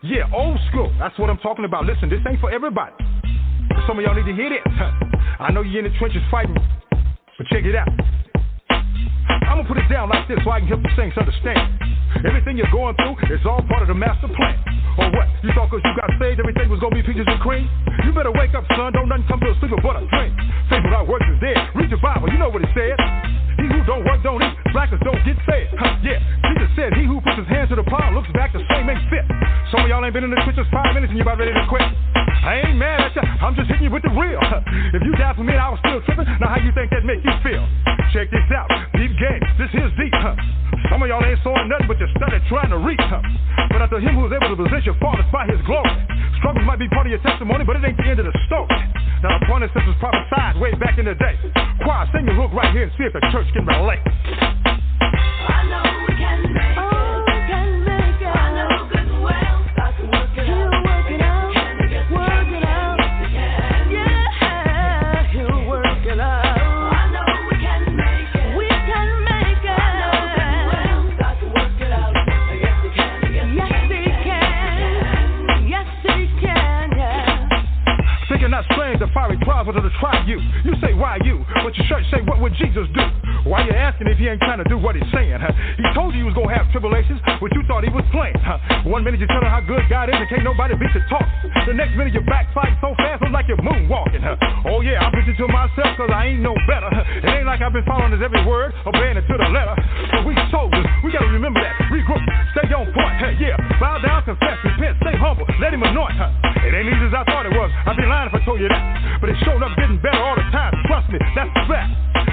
Yeah, old school. That's what I'm talking about. Listen, this ain't for everybody. Some of y'all need to hear this. I know you're in the trenches fighting, but check it out. I'm gonna put it down like this so I can help the saints understand. Everything you're going through is all part of the master plan. Or what? You thought because you got saved everything was gonna be peaches and cream? You better wake up, son. Don't nothing come to a sleeper but a dream. Faith without works is dead. Read your Bible, you know what it said. He who don't work don't eat. Blackers don't get fed. Yeah, Jesus said he who puts his hand to the plow looks back the same ain't fit. Some of y'all ain't been in the trenches 5 minutes and you about ready to quit. I ain't mad at ya, I'm just hitting you with the real. If you down for me and I was still tripping, now how you think that make you feel? Check this out, deep game, this here's deep. Some of y'all ain't sawing nothing but you started trying to reach. But after him who was able to possess your fathers by his glory. Struggles might be part of your testimony, but it ain't the end of the story. Now the point is this was prophesied way back in the day. Choir, sing your hook right here and see if the church can relate. I know we can make it. Oh, we can make it. I know good and well. I can work it out. Work it out. Work it out. Yeah, he'll work it out. I know we can make it. We can make it. I know good and well. I can work it out. Yes, he can. Yes, he can. Yes, he can. Yeah. Thinking not strange, the fiery trials wanted to try you. You say, why you? But your church say, what would Jesus do? Why you asking if he ain't trying to do what he's saying? He told you he was going to have tribulations, but you thought he was playing. 1 minute you tell him how good God is and can't nobody beat the talk. The next minute you're backfighting so fast, it's like you're moonwalking. Oh yeah, I'm preaching to myself because I ain't no better. It ain't like I've been following his every word, obeying it to the letter. But we soldiers, we got to remember that. Regroup, stay on point. Yeah, bow down, confess, repent, stay humble, let him anoint. It ain't easy as I thought it was. I'd be lying if I told you that. But it showed up getting better all the time. Trust me, that's the fact.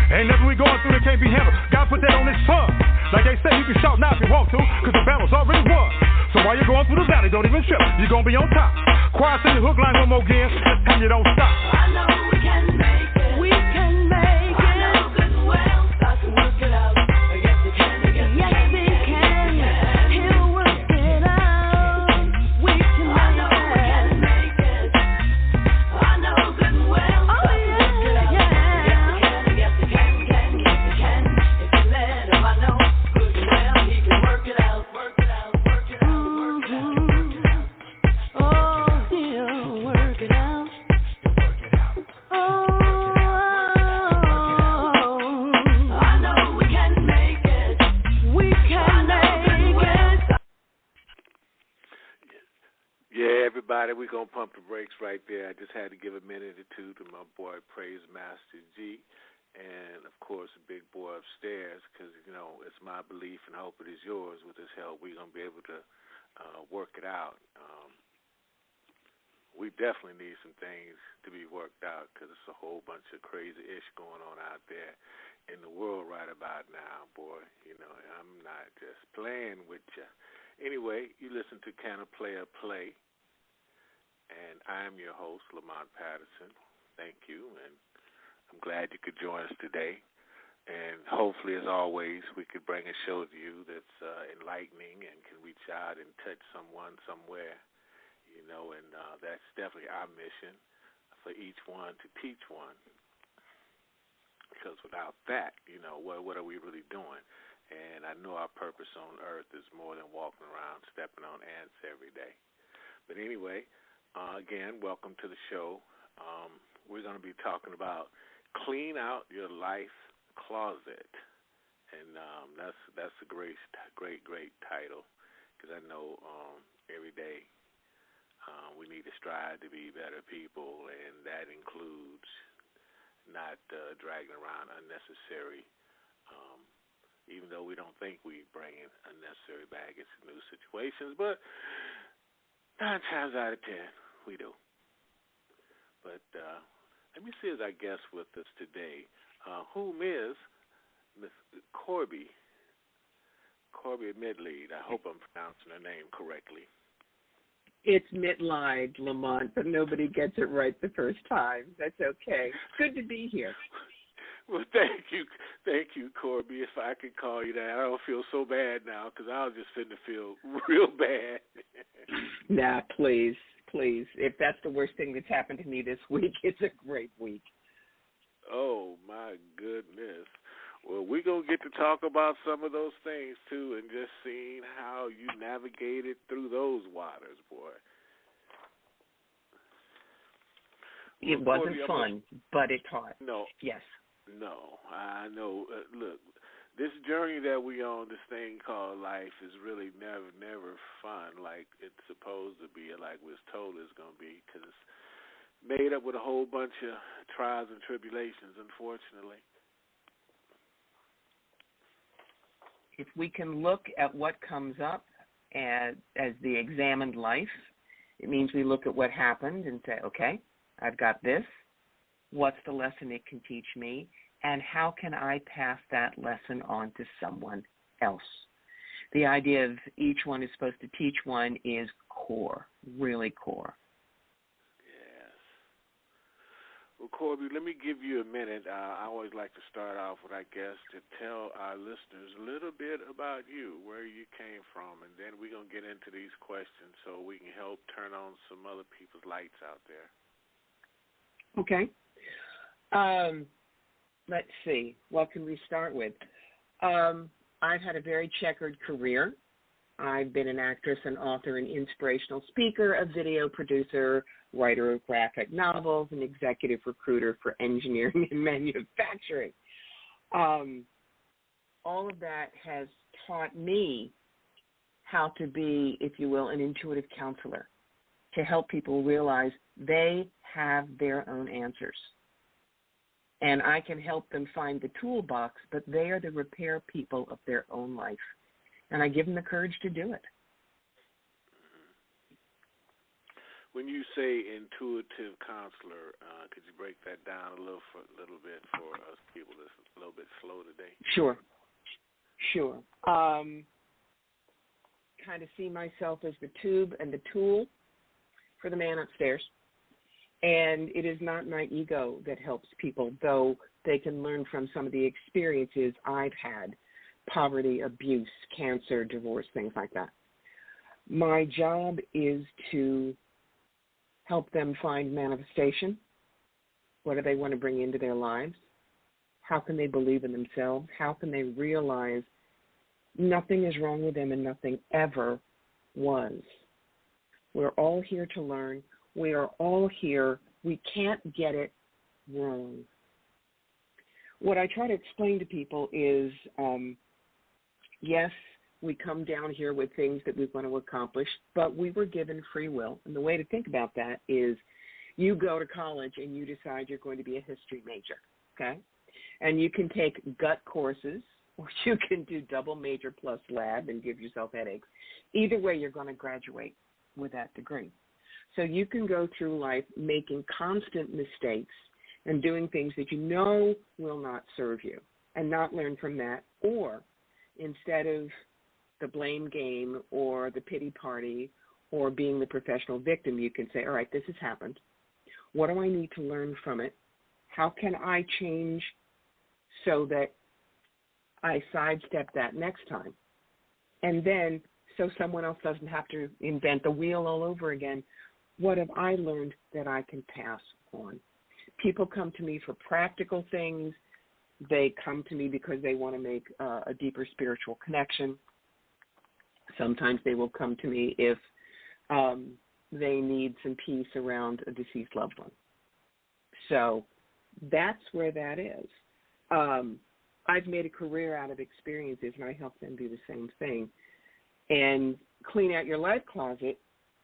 Ain't nothing we going through that can't be handled. God put that on his son. Like they say, you can shout now if you want to, because the battle's already won. So while you're going through the valley, don't even trip. You're going to be on top. Choir, sing the hook line one more again. This time you don't stop. I know we can make it. We can make it. I know good and well. I can work it out. Yes, he can. Yes, he can. He'll work it out. We can make it. I know good and well. Oh, yeah. Yes, he can. If you let him, I know good and well. He can work it out. Work it out. Work it out. Work it out. Work it out. Oh, he'll work it out. I know we can make it. We can make it. Yeah, everybody, we're going to pump the brakes right there. I just had to give a minute or two to my boy, Praise Master G, and, of course, the big boy upstairs, because, you know, it's my belief and hope it is yours. With his help, we're going to be able to work it out. We definitely need some things to be worked out because it's a whole bunch of crazy ish going on out there in the world right about now, boy. You know, I'm not just playing with you. Anyway, you listen to Can a Player Play, and I'm your host, Lamont Patterson. Thank you, and I'm glad you could join us today. And hopefully, as always, we could bring a show to you that's enlightening and can reach out and touch someone somewhere. You know, and that's definitely our mission for each one to teach one. Because without that, you know, what are we really doing? And I know our purpose on earth is more than walking around stepping on ants every day. But anyway, again, welcome to the show. We're going to be talking about clean out your life closet. And that's a great title because I know every day we need to strive to be better people, and that includes not dragging around unnecessary, even though we don't think we bring in unnecessary baggage to new situations, but 9 times out of 10, we do. But let me see as our guest with us today, whom is Miss Corbie Mitleid. I hope I'm pronouncing her name correctly. It's Mitleid, Lamont, but nobody gets it right the first time. That's okay. Good to be here. Well, thank you, Corbie. If I could call you that, I don't feel so bad now because I was just finna feel real bad. Nah, please. If that's the worst thing that's happened to me this week, it's a great week. Oh, my goodness. Well, we're going to get to talk about some of those things, too, and just seeing how you navigated through those waters, boy. It wasn't fun, but it taught. No. Yes. No, I know. Look, this journey that we on, this thing called life, is really never fun like it's supposed to be, like we're told it's going to be, because it's made up with a whole bunch of trials and tribulations, unfortunately. If we can look at what comes up as the examined life, it means we look at what happened and say, okay, I've got this. What's the lesson it can teach me? And how can I pass that lesson on to someone else? The idea of each one is supposed to teach one is core, really core. Yes. Well, Corbie, let me give you a minute. I always like to start off with, I guess, to tell our listeners a little bit about you, where you came from, and then we're going to get into these questions so we can help turn on some other people's lights out there. Okay. Let's see. What can we start with? I've had a very checkered career. I've been an actress, an author, an inspirational speaker, a video producer, writer of graphic novels, an executive recruiter for engineering and manufacturing. All of that has taught me how to be, if you will, an intuitive counselor, to help people realize they have their own answers. And I can help them find the toolbox, but they are the repair people of their own life. And I give them the courage to do it. When you say intuitive counselor, could you break that down a little bit for us people that's a little bit slow today? Sure. Kind of see myself as the tube and the tool for the man upstairs. And it is not my ego that helps people, though they can learn from some of the experiences I've had, poverty, abuse, cancer, divorce, things like that. My job is to help them find manifestation. What do they want to bring into their lives? How can they believe in themselves? How can they realize nothing is wrong with them and nothing ever was? We're all here to learn. We are all here. We can't get it wrong. What I try to explain to people is, yes, we come down here with things that we want to accomplish, but we were given free will. And the way to think about that is you go to college and you decide you're going to be a history major, okay? And you can take gut courses, or you can do double major plus lab and give yourself headaches. Either way, you're going to graduate with that degree. So you can go through life making constant mistakes and doing things that you know will not serve you and not learn from that. Or instead of the blame game or the pity party or being the professional victim, you can say, all right, this has happened. What do I need to learn from it? How can I change so that I sidestep that next time? And then so someone else doesn't have to invent the wheel all over again. What have I learned that I can pass on? People come to me for practical things. They come to me because they want to make a deeper spiritual connection. Sometimes they will come to me if they need some peace around a deceased loved one. So that's where that is. I've made a career out of experiences, and I help them do the same thing. And Clean Out Your Life Closet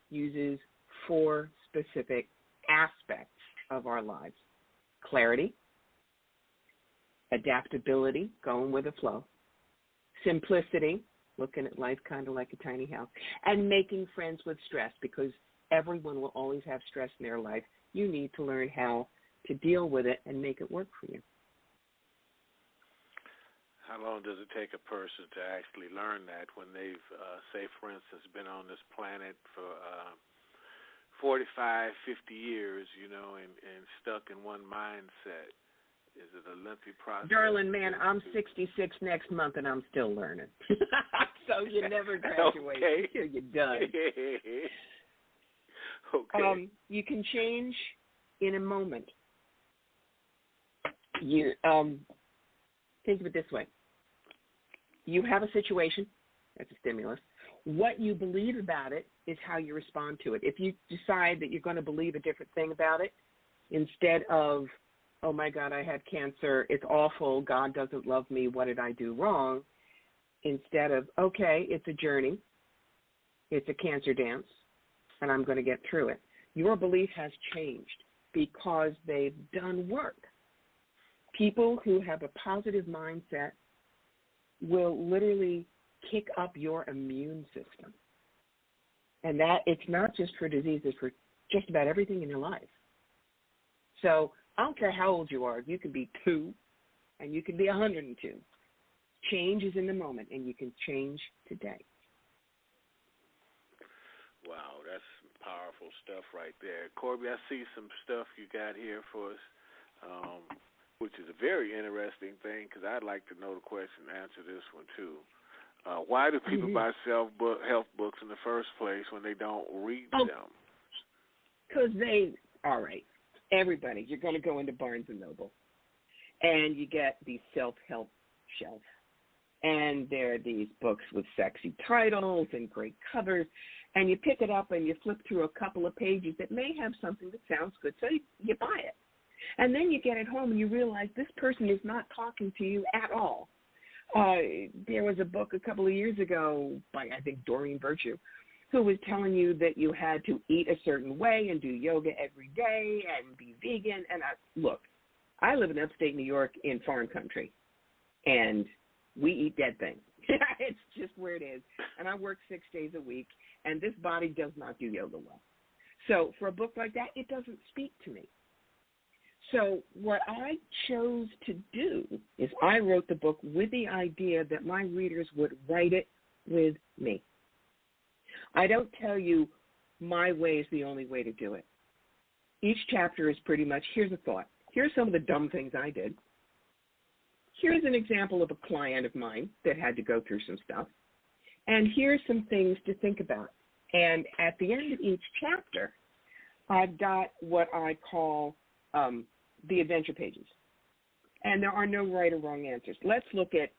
uses 4 specific aspects of our lives: clarity, adaptability, going with the flow, simplicity, looking at life kind of like a tiny house, and making friends with stress, because everyone will always have stress in their life. You need to learn how to deal with it and make it work for you. How long does it take a person to actually learn that when they've, say, for instance, been on this planet for 45, 50 years, you know, and stuck in one mindset? Is it a lengthy process? Darling, man, I'm 66 next month, and I'm still learning. So you never graduate until you're done. Okay. You can change in a moment. You think of it this way. You have a situation, that's a stimulus, What you believe about it is how you respond to it. If you decide that you're going to believe a different thing about it, instead of, oh, my God, I had cancer, it's awful, God doesn't love me, what did I do wrong? Instead of, okay, it's a journey, it's a cancer dance, and I'm going to get through it. Your belief has changed because they've done work. People who have a positive mindset will literally kick up your immune system. And that it's not just for diseases, for just about everything in your life. So I don't care how old you are. You can be 2 and you can be 102. Change is in the moment, and you can change today. Wow, that's some powerful stuff right there. Corbie, I see some stuff you got here for us, which is a very interesting thing, because I'd like to know the question and answer this one too. Why do people buy self-help books in the first place when they don't read them? Because all right, everybody, you're going to go into Barnes & Noble, and you get these self-help shelves. And there are these books with sexy titles and great covers, and you pick it up and you flip through a couple of pages that may have something that sounds good, so you buy it. And then you get it home and you realize this person is not talking to you at all. There was a book a couple of years ago by, I think, Doreen Virtue, who was telling you that you had to eat a certain way and do yoga every day and be vegan. And look, I live in upstate New York in farm country, and we eat dead things. It's just where it is. And I work 6 days a week, and this body does not do yoga well. So for a book like that, it doesn't speak to me. So what I chose to do is I wrote the book with the idea that my readers would write it with me. I don't tell you my way is the only way to do it. Each chapter is pretty much, here's a thought. Here's some of the dumb things I did. Here's an example of a client of mine that had to go through some stuff. And here's some things to think about. And at the end of each chapter, I've got what I call the adventure pages. And there are no right or wrong answers. Let's look at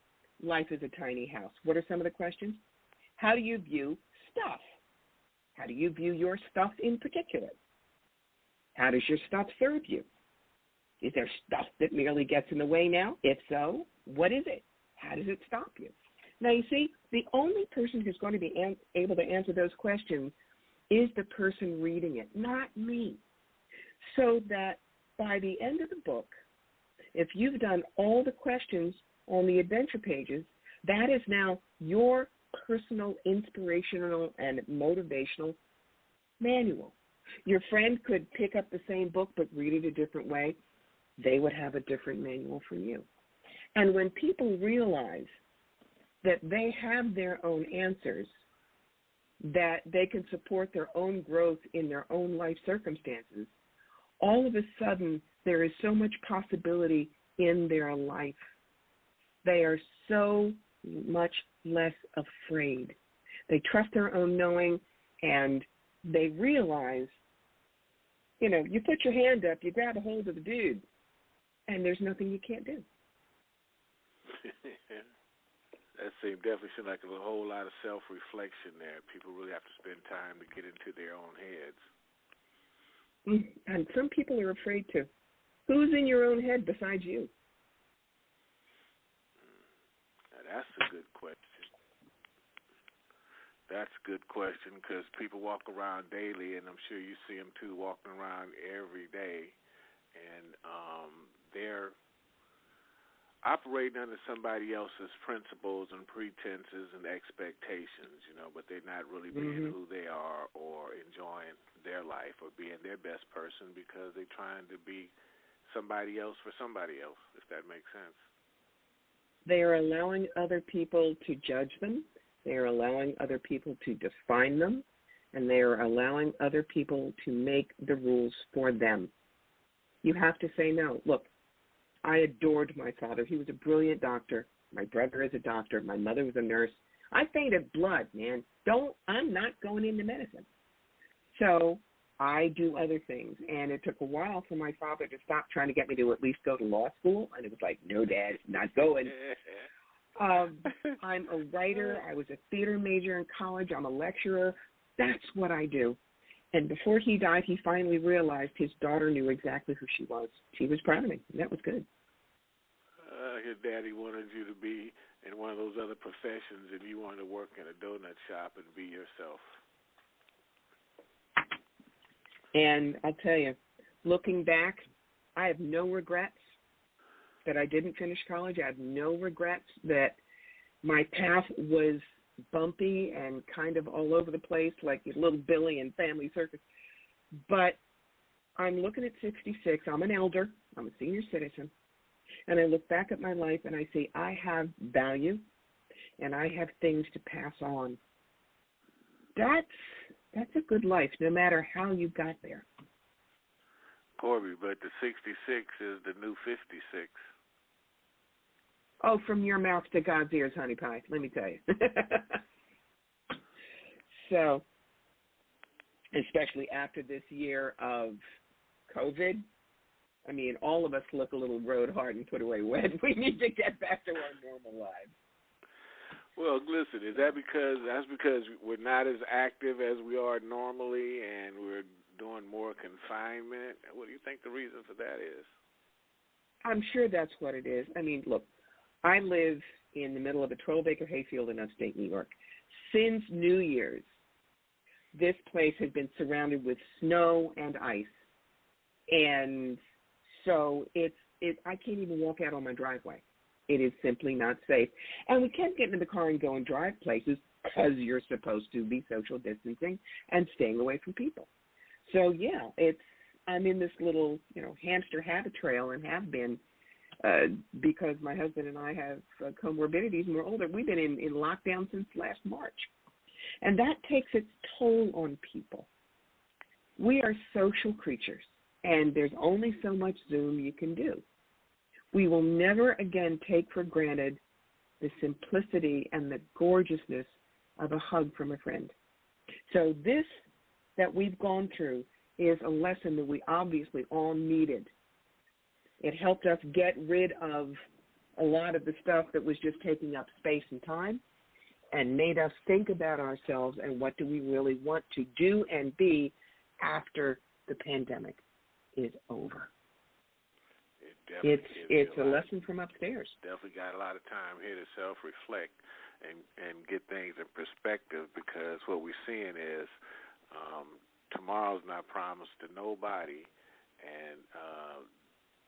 life as a tiny house. What are some of the questions? How do you view stuff? How do you view your stuff in particular? How does your stuff serve you? Is there stuff that merely gets in the way now? If so, what is it? How does it stop you? Now, you see, the only person who's going to be able to answer those questions is the person reading it, not me. So that by the end of the book, if you've done all the questions on the adventure pages, that is now your personal, inspirational, and motivational manual. Your friend could pick up the same book but read it a different way. They would have a different manual for you. And when people realize that they have their own answers, that they can support their own growth in their own life circumstances, all of a sudden there is so much possibility in their life. They are so much less afraid. They trust their own knowing, and they realize, you know, you put your hand up, you grab a hold of the dude, and there's nothing you can't do. That definitely seems like a whole lot of self-reflection there. People really have to spend time to get into their own heads. And some people are afraid to. Who's in your own head besides you? Now, that's a good question. That's a good question, because people walk around daily, and I'm sure you see them too, walking around every day, and they're operating under somebody else's principles and pretenses and expectations, you know, but they're not really being who they are or enjoying their life or being their best person, because they're trying to be somebody else for somebody else, if that makes sense. They are allowing other people to judge them. They are allowing other people to define them, and they are allowing other people to make the rules for them. You have to say no. Look, I adored my father. He was a brilliant doctor. My brother is a doctor. My mother was a nurse. I fainted blood, man. I'm not going into medicine. So I do other things. And it took a while for my father to stop trying to get me to at least go to law school. And it was like, no, Dad, not going. I'm a writer. I was a theater major in college. I'm a lecturer. That's what I do. And before he died, he finally realized his daughter knew exactly who she was. He was proud of me. That was good. His daddy wanted you to be in one of those other professions, and you wanted to work in a donut shop and be yourself. And I'll tell you, looking back, I have no regrets that I didn't finish college. I have no regrets that my path was bumpy and kind of all over the place like little Billy in Family Circus. But I'm looking at 66. I'm an elder. I'm a senior citizen. And I look back at my life and I see I have value and I have things to pass on. That's a good life, no matter how you got there. Corbie, but the 66 is the new 56. Oh, from your mouth to God's ears, honey pie, let me tell you. So, especially after this year of COVID, I mean, all of us look a little road hard and put away wet. We need to get back to our normal lives. Well, listen, is that because we're not as active as we are normally and we're doing more confinement? What do you think the reason for that is? I'm sure that's what it is. I mean, look, I live in the middle of a 12-acre hayfield in upstate New York. Since New Year's, this place has been surrounded with snow and ice. And so I can't even walk out on my driveway. It is simply not safe. And we can't get into the car and go and drive places because you're supposed to be social distancing and staying away from people. So, yeah, I'm in this little, hamster habit trail and have been because my husband and I have comorbidities and we're older. We've been in lockdown since last March. And that takes its toll on people. We are social creatures, and there's only so much Zoom you can do. We will never again take for granted the simplicity and the gorgeousness of a hug from a friend. So this that we've gone through is a lesson that we obviously all needed. It helped us get rid of a lot of the stuff that was just taking up space and time and made us think about ourselves and what do we really want to do and be after the pandemic is over. It's a lesson from upstairs. Definitely got a lot of time here to self-reflect and get things in perspective, because what we're seeing is tomorrow's not promised to nobody, and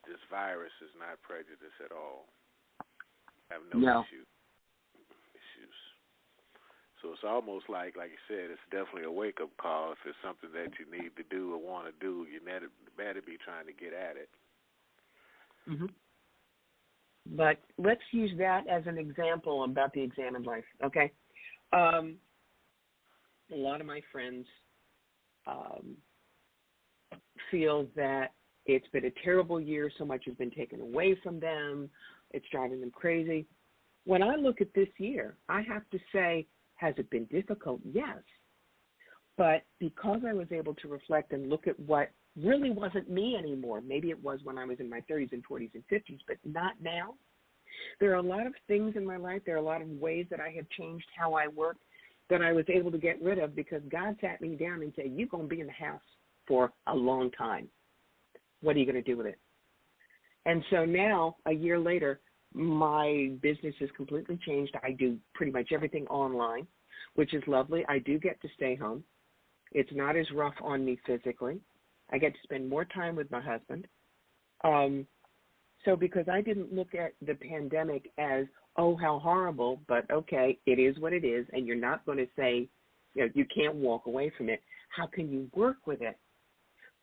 this virus is not prejudice at all. I have no issues. So it's almost like you said, it's definitely a wake-up call. If it's something that you need to do or want to do, you better be trying to get at it. Mm-hmm. But let's use that as an example about the examined life, okay? A lot of my friends feel that it's been a terrible year. So much has been taken away from them. It's driving them crazy. When I look at this year, I have to say, has it been difficult? Yes. But because I was able to reflect and look at what really wasn't me anymore, maybe it was when I was in my 30s and 40s and 50s, but not now. There are a lot of things in my life, there are a lot of ways that I have changed how I work that I was able to get rid of because God sat me down and said, you're going to be in the house for a long time. What are you going to do with it? And so now, a year later, my business has completely changed. I do pretty much everything online, which is lovely. I do get to stay home. It's not as rough on me physically. I get to spend more time with my husband. So because I didn't look at the pandemic as, oh, how horrible, but okay, it is what it is, and you're not going to say, you can't walk away from it. How can you work with it?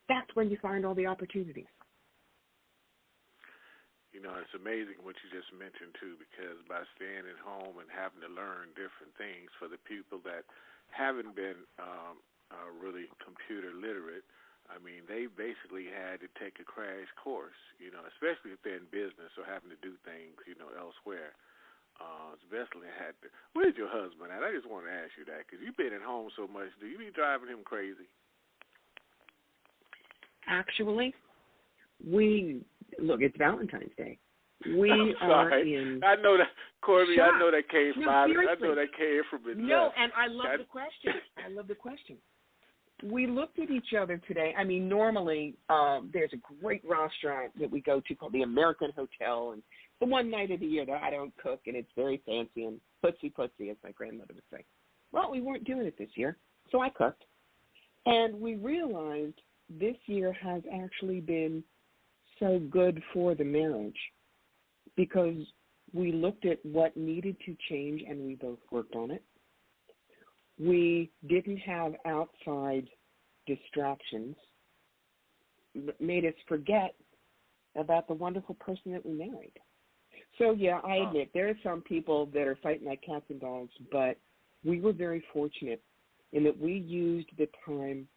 That's when you find all the opportunities. It's amazing what you just mentioned, too, because by staying at home and having to learn different things for the people that haven't been really computer literate, I mean, they basically had to take a crash course, especially if they're in business or having to do things, elsewhere. Especially had to. Where's your husband at? I just want to ask you that because you've been at home so much. Do you be driving him crazy? Actually, look, it's Valentine's Day. We are in. I know that, Corbie. shock. I know that came from No, I seriously. know that came from it. No, and I love the question. I love the question. We looked at each other today. I mean, normally there's a great restaurant that we go to called the American Hotel, and the one night of the year that I don't cook, and it's very fancy and putsy, as my grandmother would say. Well, we weren't doing it this year, so I cooked. And we realized this year has actually been so good for the marriage because we looked at what needed to change, and we both worked on it. We didn't have outside distractions that made us forget about the wonderful person that we married. So, yeah, I admit there are some people that are fighting like cats and dogs, but we were very fortunate in that we used the time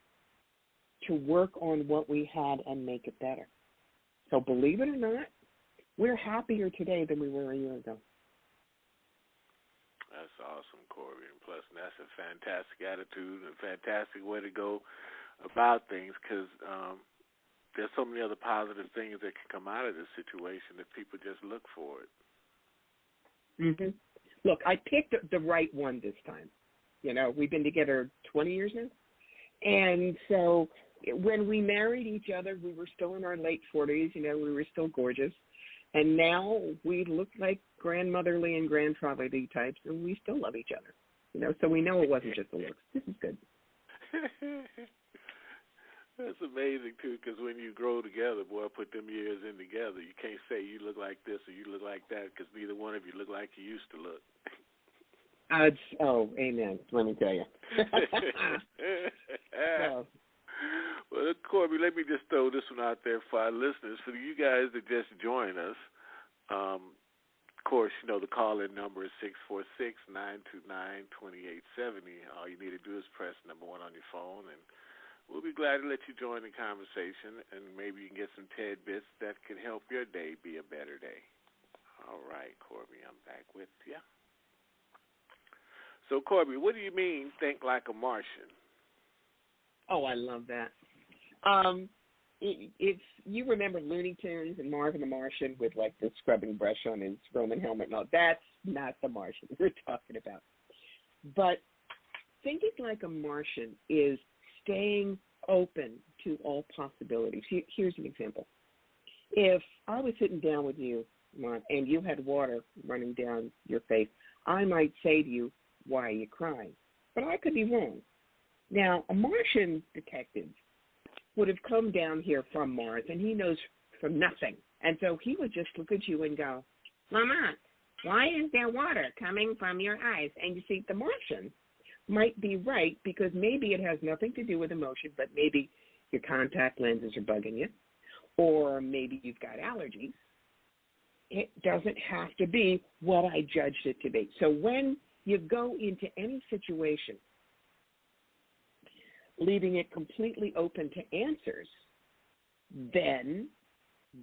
to work on what we had and make it better. So believe it or not, we're happier today than we were a year ago. That's awesome, Corbie. And plus, that's a fantastic attitude and a fantastic way to go about things because there's so many other positive things that can come out of this situation if people just look for it. Mm-hmm. Look, I picked the right one this time. You know, we've been together 20 years now. And so when we married each other, we were still in our late 40s. You know, we were still gorgeous. And now we look like grandmotherly and grandfatherly types, and we still love each other. You know, so we know it wasn't just the looks. This is good. That's amazing, too, because when you grow together, boy, put them years in together, you can't say you look like this or you look like that because neither one of you look like you used to look. Amen. Let me tell you. Well, Corbie, let me just throw this one out there for our listeners. For you guys that just join us, of course, you know, the call-in number is 646-929-2870. All you need to do is press number 1 on your phone, and we'll be glad to let you join the conversation, and maybe you can get some tidbits that can help your day be a better day. All right, Corbie, I'm back with you. So, Corbie, what do you mean, think like a Martian? Oh, I love that. It's you remember Looney Tunes and Marvin the Martian with, like, the scrubbing brush on his Roman helmet? No, that's not the Martian we're talking about. But thinking like a Martian is staying open to all possibilities. Here's an example. If I was sitting down with you, Mark, and you had water running down your face, I might say to you, why are you crying? But I could be wrong. Now, a Martian detective would have come down here from Mars, and he knows from nothing. And so he would just look at you and go, Lamont, why is there water coming from your eyes? And you see, the Martian might be right because maybe it has nothing to do with emotion, but maybe your contact lenses are bugging you, or maybe you've got allergies. It doesn't have to be what I judged it to be. So when you go into any situation, leaving it completely open to answers, then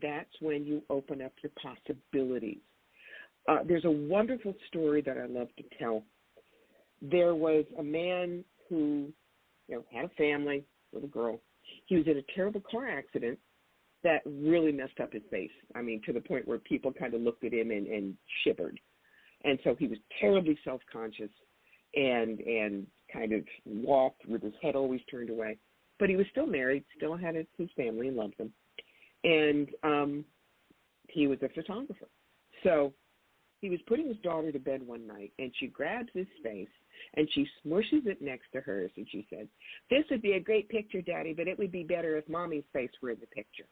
that's when you open up your possibilities. There's a wonderful story that I love to tell. There was a man who, had a family, little girl. He was in a terrible car accident that really messed up his face. I mean, to the point where people kind of looked at him and shivered. And so he was terribly self-conscious and kind of walked with his head always turned away. But he was still married, still had his family and loved them. And he was a photographer. So he was putting his daughter to bed one night, and she grabs his face, and she smushes it next to hers, and she said, "This would be a great picture, Daddy, but it would be better if Mommy's face were in the picture."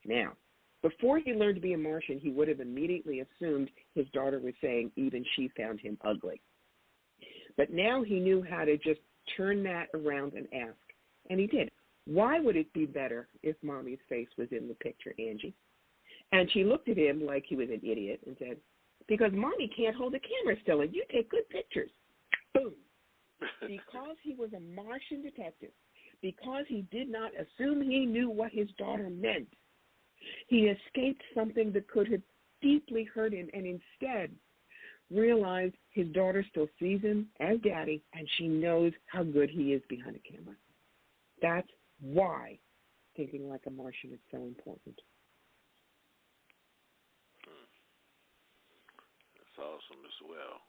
Now, before he learned to be a Martian, he would have immediately assumed his daughter was saying even she found him ugly. But now he knew how to just turn that around and ask, and he did. Why would it be better if Mommy's face was in the picture, Angie? And she looked at him like he was an idiot and said, because Mommy can't hold the camera still, and you take good pictures. Boom. Because he was a Martian detective, because he did not assume he knew what his daughter meant, he escaped something that could have deeply hurt him and instead realized his daughter still sees him as Daddy, and she knows how good he is behind a camera. That's why thinking like a Martian is so important. awesome as well.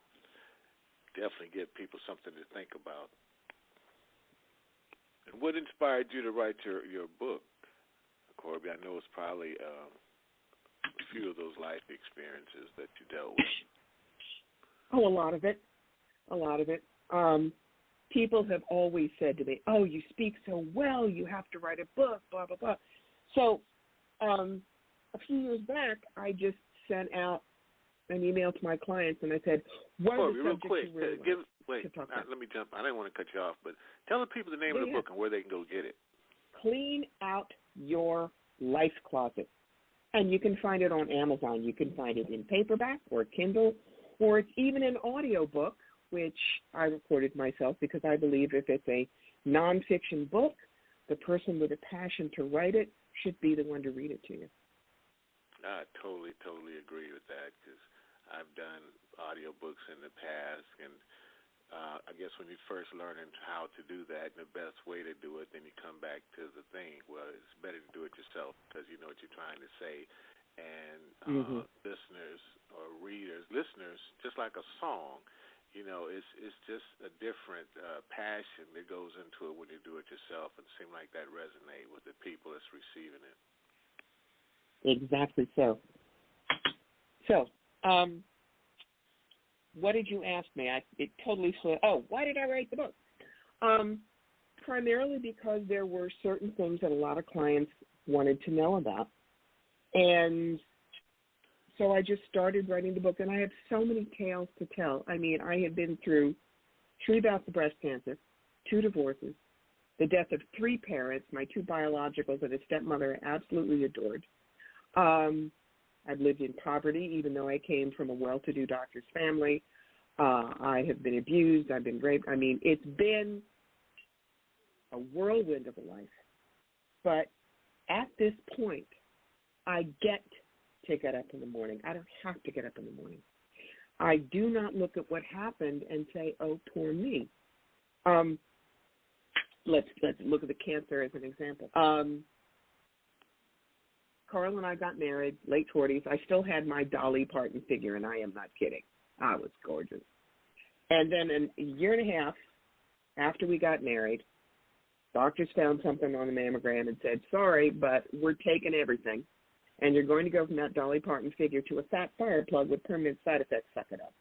Definitely give people something to think about. And what inspired you to write your book, Corbie? I know it's probably a few of those life experiences that you dealt with. Oh, a lot of it. People have always said to me, "Oh, you speak so well, you have to write a book, blah, blah, blah." So a few years back, I just sent out an email to my clients, and I said, what are the subjects you really like to talk about? Let me jump. I didn't want to cut you off, but tell the people the name of the book and where they can go get it. Clean Out Your Lifecloset. And you can find it on Amazon. You can find it in paperback or Kindle, or it's even an audiobook, which I recorded myself because I believe if it's a nonfiction book, the person with a passion to write it should be the one to read it to you. I totally agree with that because I've done audiobooks in the past, and I guess when you're first learning how to do that, the best way to do it, then you come back to the thing. Well, it's better to do it yourself because you know what you're trying to say. And listeners, just like a song, you know, it's just a different passion that goes into it when you do it yourself. And it seems like that resonate with the people that's receiving it. Exactly so. So, what did you ask me? It totally flew. Oh, why did I write the book? Primarily because there were certain things that a lot of clients wanted to know about. And so I just started writing the book, and I have so many tales to tell. I mean, I have been through 3 bouts of breast cancer, 2 divorces, the death of 3 parents, my 2 biologicals and a stepmother I absolutely adored. I've lived in poverty, even though I came from a well-to-do doctor's family. I have been abused. I've been raped. I mean, it's been a whirlwind of a life. But at this point, I get to get up in the morning. I don't have to get up in the morning. I do not look at what happened and say, "Oh, poor me." Let's look at the cancer as an example. Carl and I got married, late 40s. I still had my Dolly Parton figure, and I am not kidding. I was gorgeous. And then a year and a half after we got married, doctors found something on the mammogram and said, "Sorry, but we're taking everything, and you're going to go from that Dolly Parton figure to a fat fire plug with permanent side effects. Suck it up."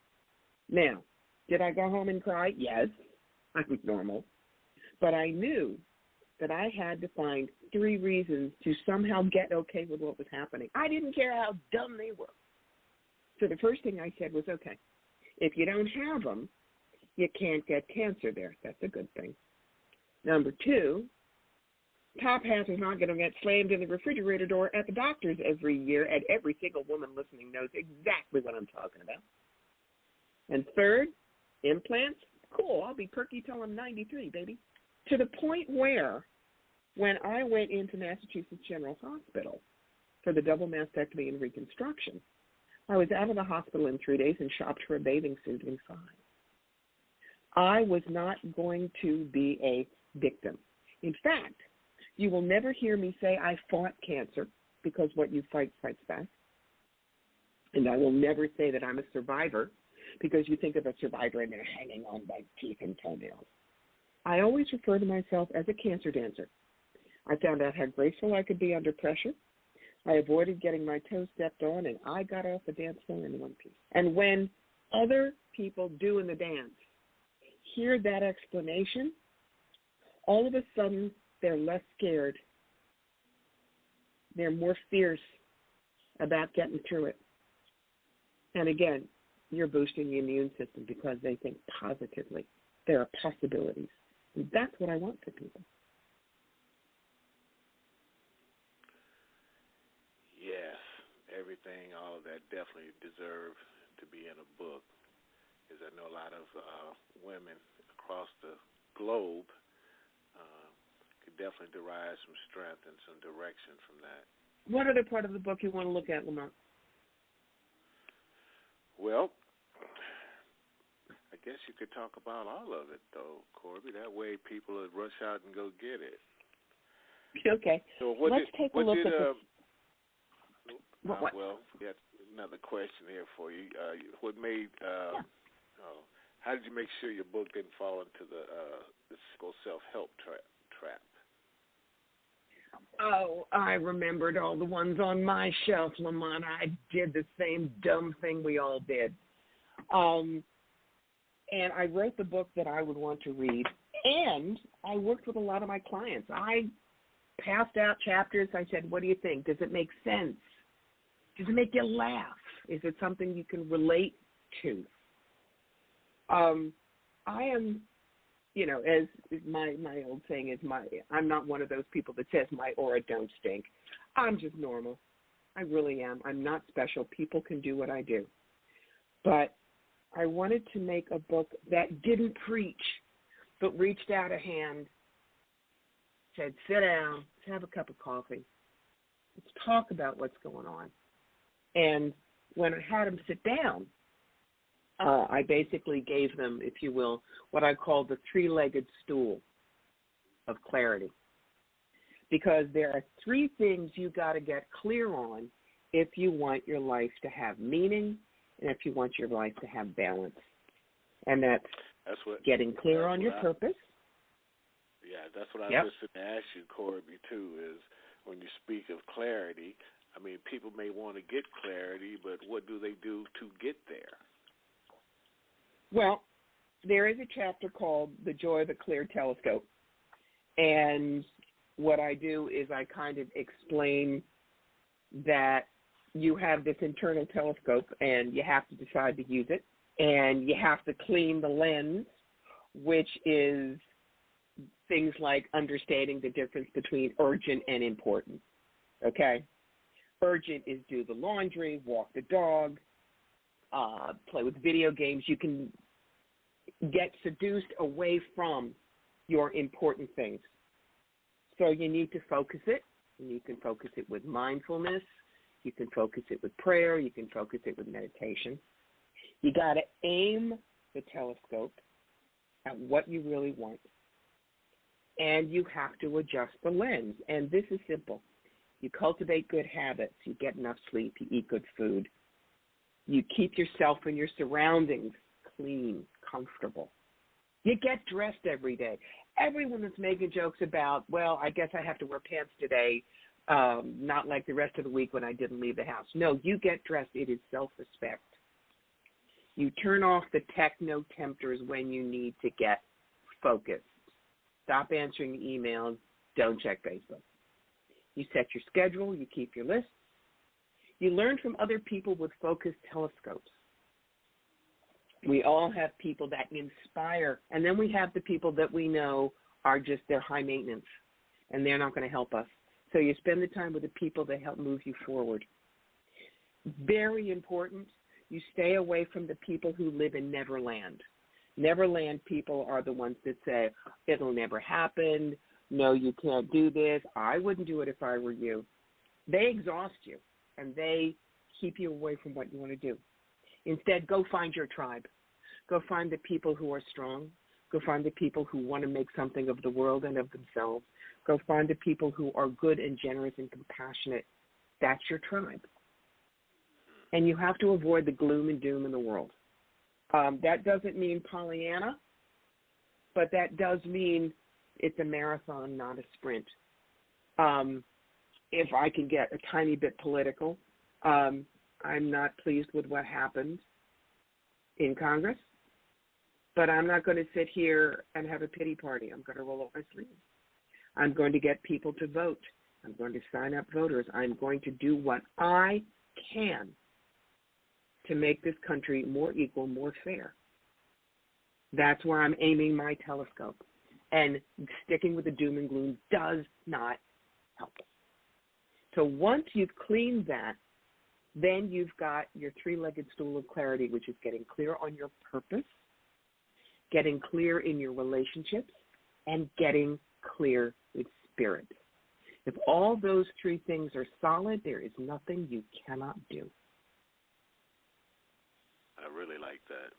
Now, did I go home and cry? Yes, I was normal. But I knew that I had to find 3 reasons to somehow get okay with what was happening. I didn't care how dumb they were. So the first thing I said was, okay, if you don't have them, you can't get cancer there. That's a good thing. Number 2, top half is not going to get slammed in the refrigerator door at the doctor's every year, and every single woman listening knows exactly what I'm talking about. And 3rd, implants, cool, I'll be perky till I'm 93, baby. To the point where when I went into Massachusetts General Hospital for the double mastectomy and reconstruction, I was out of the hospital in 3 days and shopped for a bathing suit in 5. I was not going to be a victim. In fact, you will never hear me say I fought cancer, because what you fight fights back. And I will never say that I'm a survivor, because you think of a survivor and they're hanging on by teeth and toenails. I always refer to myself as a cancer dancer. I found out how graceful I could be under pressure. I avoided getting my toes stepped on, and I got off the dance floor in one piece. And when other people doing the dance hear that explanation, all of a sudden they're less scared. They're more fierce about getting through it. And again, you're boosting the immune system because they think positively. There are possibilities. And that's what I want for people. Yes, everything, all of that definitely deserve to be in a book. Because I know a lot of women across the globe could definitely derive some strength and some direction from that. What other part of the book you want to look at, Lamont? Well, I guess you could talk about all of it, though, Corbie. That way people would rush out and go get it. Okay. So let's take a look at this. Well, yeah, another question here for you. What made? How did you make sure your book didn't fall into the self-help trap? Oh, I remembered all the ones on my shelf, Lamont. I did the same dumb thing we all did. And I wrote the book that I would want to read, and I worked with a lot of my clients. I passed out chapters. I said, what do you think? Does it make sense? Does it make you laugh? Is it something you can relate to? I am, as my old saying is, I'm not one of those people that says my aura don't stink. I'm just normal. I really am. I'm not special. People can do what I do. But I wanted to make a book that didn't preach, but reached out a hand, said, sit down, let's have a cup of coffee. Let's talk about what's going on. And when I had them sit down, I basically gave them, if you will, what I call the three-legged stool of clarity. Because there are three things you got to get clear on if you want your life to have meaning and if you want your life to have balance. And that's getting clear on your purpose. Yeah, that's what I was going to ask you, Corbie, too, is when you speak of clarity, I mean, people may want to get clarity, but what do they do to get there? Well, there is a chapter called The Joy of a Clear Telescope. And what I do is I kind of explain that you have this internal telescope and you have to decide to use it. And you have to clean the lens, which is things like understanding the difference between urgent and important. Okay? Urgent is do the laundry, walk the dog, play with video games. You can get seduced away from your important things. So you need to focus it, and you can focus it with mindfulness. You can focus it with prayer. You can focus it with meditation. You got to aim the telescope at what you really want, and you have to adjust the lens. And this is simple. You cultivate good habits. You get enough sleep. You eat good food. You keep yourself and your surroundings clean, comfortable. You get dressed every day. Everyone is making jokes about, well, I guess I have to wear pants today, not like the rest of the week when I didn't leave the house. No, you get dressed. It is self-respect. You turn off the techno tempters when you need to get focused. Stop answering emails. Don't check Facebook. You set your schedule. You keep your list. You learn from other people with focused telescopes. We all have people that inspire, and then we have the people that we know are just, they're high maintenance, and they're not going to help us. So you spend the time with the people that help move you forward. Very important, you stay away from the people who live in Neverland. Neverland people are the ones that say, it'll never happen, no, you can't do this, I wouldn't do it if I were you. They exhaust you, and they keep you away from what you want to do. Instead, go find your tribe. Go find the people who are strong. Go find the people who want to make something of the world and of themselves. Go find the people who are good and generous and compassionate. That's your tribe. And you have to avoid the gloom and doom in the world. That doesn't mean Pollyanna, but that does mean it's a marathon, not a sprint. If I can get a tiny bit political, I'm not pleased with what happened in Congress, but I'm not going to sit here and have a pity party. I'm going to roll up my sleeves. I'm going to get people to vote. I'm going to sign up voters. I'm going to do what I can to make this country more equal, more fair. That's where I'm aiming my telescope. And sticking with the doom and gloom does not help. So once you've cleaned that, then you've got your three-legged stool of clarity, which is getting clear on your purpose, getting clear in your relationships, and getting clear with spirit. If all those three things are solid, there is nothing you cannot do. I really like that.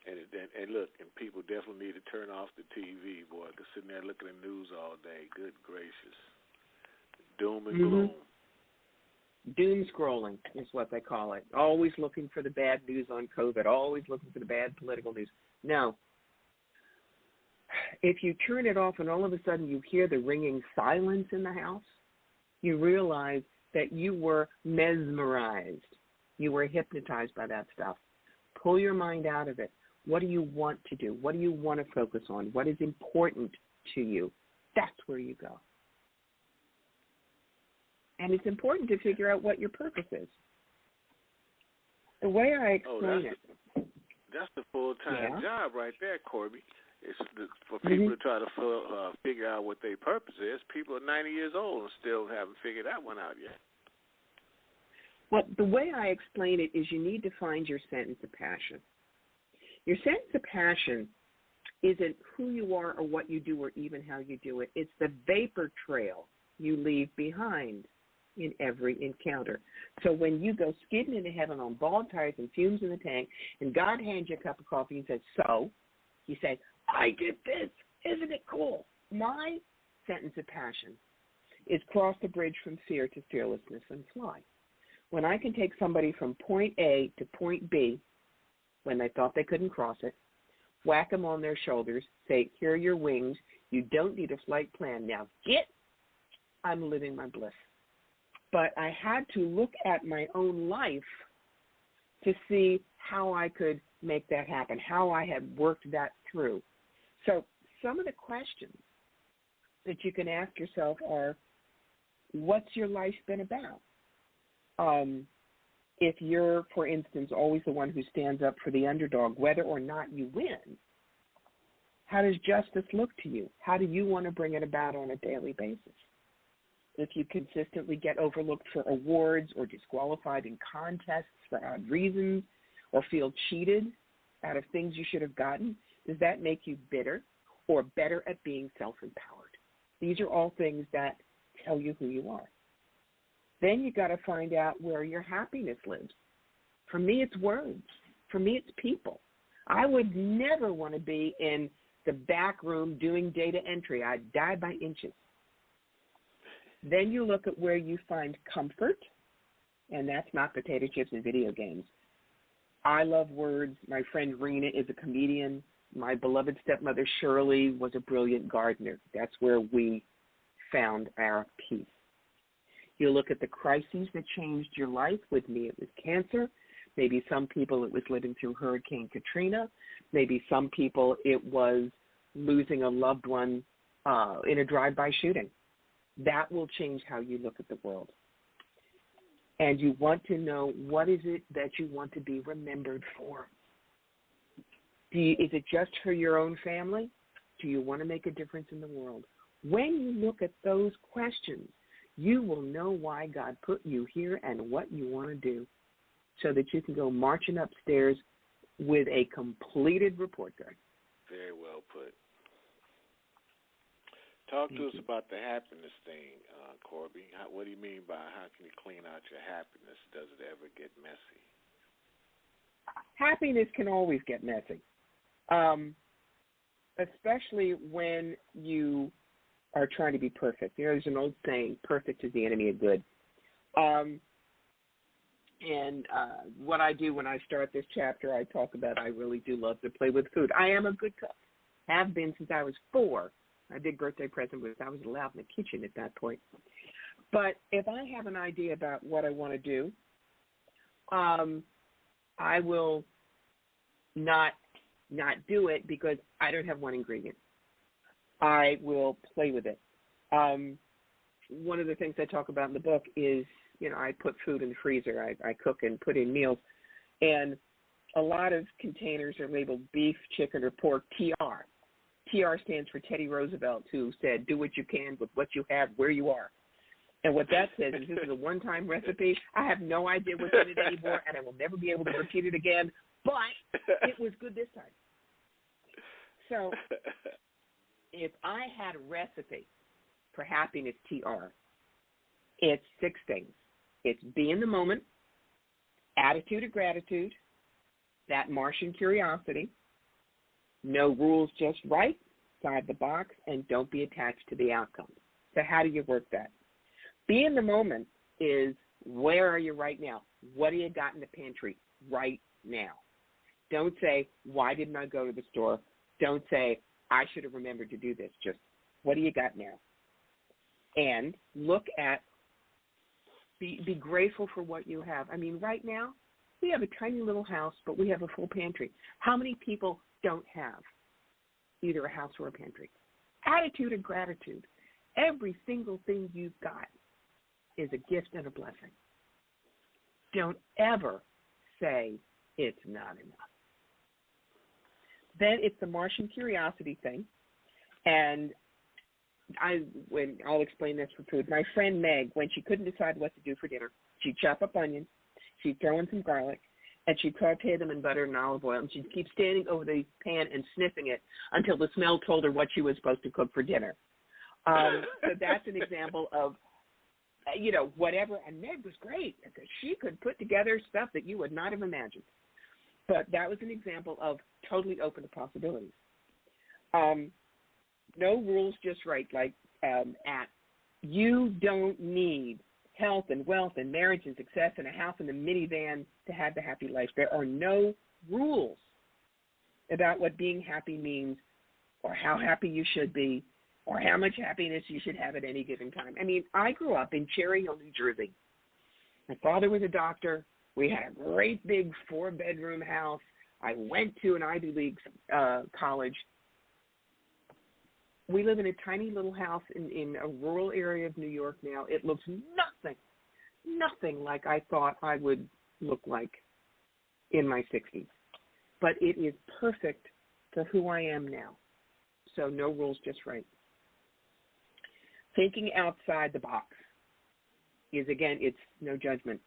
And look, and people definitely need to turn off the TV, boy, because sitting there looking at the news all day, good gracious. Doom and gloom. Doom scrolling is what they call it. Always looking for the bad news on COVID, always looking for the bad political news. No. If you turn it off and all of a sudden you hear the ringing silence in the house, you realize that you were mesmerized. You were hypnotized by that stuff. Pull your mind out of it. What do you want to do? What do you want to focus on? What is important to you? That's where you go. And it's important to figure out what your purpose is. The way I explain that's the full-time job right there, Corbie. It's for people Mm-hmm. to try to figure out what their purpose is. People are 90 years old and still haven't figured that one out yet. Well, the way I explain it is you need to find your sentence of passion. Your sentence of passion isn't who you are or what you do or even how you do it. It's the vapor trail you leave behind in every encounter. So when you go skidding into heaven on bald tires and fumes in the tank, and God hands you a cup of coffee and says, so, you say, I did this. Isn't it cool? My sentence of passion is cross the bridge from fear to fearlessness and fly. When I can take somebody from point A to point B when they thought they couldn't cross it, whack them on their shoulders, say, here are your wings. You don't need a flight plan. Now get, I'm living my bliss. But I had to look at my own life to see how I could make that happen, how I had worked that through. So some of the questions that you can ask yourself are, what's your life been about? If you're, for instance, always the one who stands up for the underdog, whether or not you win, how does justice look to you? How do you want to bring it about on a daily basis? If you consistently get overlooked for awards or disqualified in contests for odd reasons or feel cheated out of things you should have gotten, does that make you bitter or better at being self-empowered? These are all things that tell you who you are. Then you got to find out where your happiness lives. For me, it's words. For me, it's people. I would never want to be in the back room doing data entry. I'd die by inches. Then you look at where you find comfort, and that's not potato chips and video games. I love words. My friend Rena is a comedian. My beloved stepmother Shirley was a brilliant gardener. That's where we found our peace. You look at the crises that changed your life. With me, it was cancer. Maybe some people it was living through Hurricane Katrina. Maybe some people it was losing a loved one in a drive-by shooting. That will change how you look at the world. And you want to know, what is it that you want to be remembered for? Is it just for your own family? Do you want to make a difference in the world? When you look at those questions, you will know why God put you here and what you want to do, so that you can go marching upstairs with a completed report card. Very well put. Talk to us about the happiness thing, Corbie. What do you mean by how can you clean out your happiness? Does it ever get messy? Happiness can always get messy, especially when you are trying to be perfect. You know, there's an old saying, perfect is the enemy of good. And what I do when I start this chapter, I talk about I really do love to play with food. I am a good cook. Have been since I was 4. My big birthday present was I was allowed in the kitchen at that point. But if I have an idea about what I want to do, I will not do it because I don't have one ingredient. I will play with it. One of the things I talk about in the book is, you know, I put food in the freezer. I cook and put in meals. And a lot of containers are labeled beef, chicken, or pork, TR. TR stands for Teddy Roosevelt, who said, do what you can with what you have where you are. And what that says is this is a one-time recipe. I have no idea what's in it anymore, and I will never be able to repeat it again. But it was good this time. So if I had a recipe for happiness, TR, it's 6 things. It's be in the moment, attitude of gratitude, that Martian curiosity, no rules, just right, outside the box, and don't be attached to the outcome. So how do you work that? Be in the moment is where are you right now? What do you got in the pantry right now? Don't say, why didn't I go to the store? Don't say, I should have remembered to do this. Just, what do you got now? And look at, be grateful for what you have. I mean, right now, we have a tiny little house, but we have a full pantry. How many people don't have either a house or a pantry? Attitude of gratitude. Every single thing you've got is a gift and a blessing. Don't ever say it's not enough. Then it's the Martian curiosity thing. And I'll explain this for food. My friend Meg, when she couldn't decide what to do for dinner, she'd chop up onions, she'd throw in some garlic, and she'd saute them in butter and olive oil, and she'd keep standing over the pan and sniffing it until the smell told her what she was supposed to cook for dinner. So that's an example of, whatever. And Meg was great because she could put together stuff that you would not have imagined. But that was an example of totally open to possibilities. No rules, just right. Like you don't need health and wealth and marriage and success and a house and a minivan to have the happy life. There are no rules about what being happy means or how happy you should be or how much happiness you should have at any given time. I mean, I grew up in Cherry Hill, New Jersey. My father was a doctor. We had a great big 4-bedroom house. I went to an Ivy League college. We live in a tiny little house in a rural area of New York now. It looks nothing like I thought I would look like in my 60s. But it is perfect for who I am now. So no rules, just right. Thinking outside the box is, again, it's no judgment.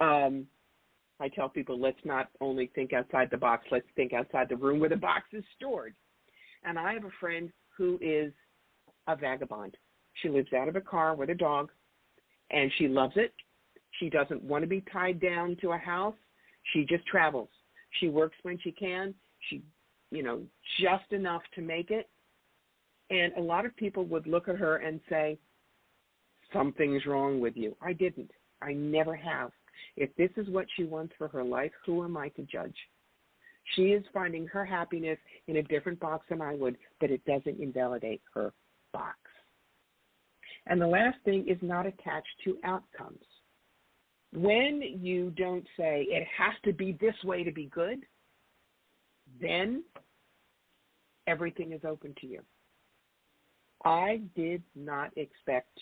I tell people, let's not only think outside the box, let's think outside the room where the box is stored. And I have a friend who is a vagabond. She lives out of a car with a dog, and she loves it. She doesn't want to be tied down to a house. She just travels. She works when she can. She, just enough to make it. And a lot of people would look at her and say, something's wrong with you. I didn't. I never have. If this is what she wants for her life, who am I to judge? She is finding her happiness in a different box than I would, but it doesn't invalidate her box. And the last thing is not attached to outcomes. When you don't say it has to be this way to be good, then everything is open to you. I did not expect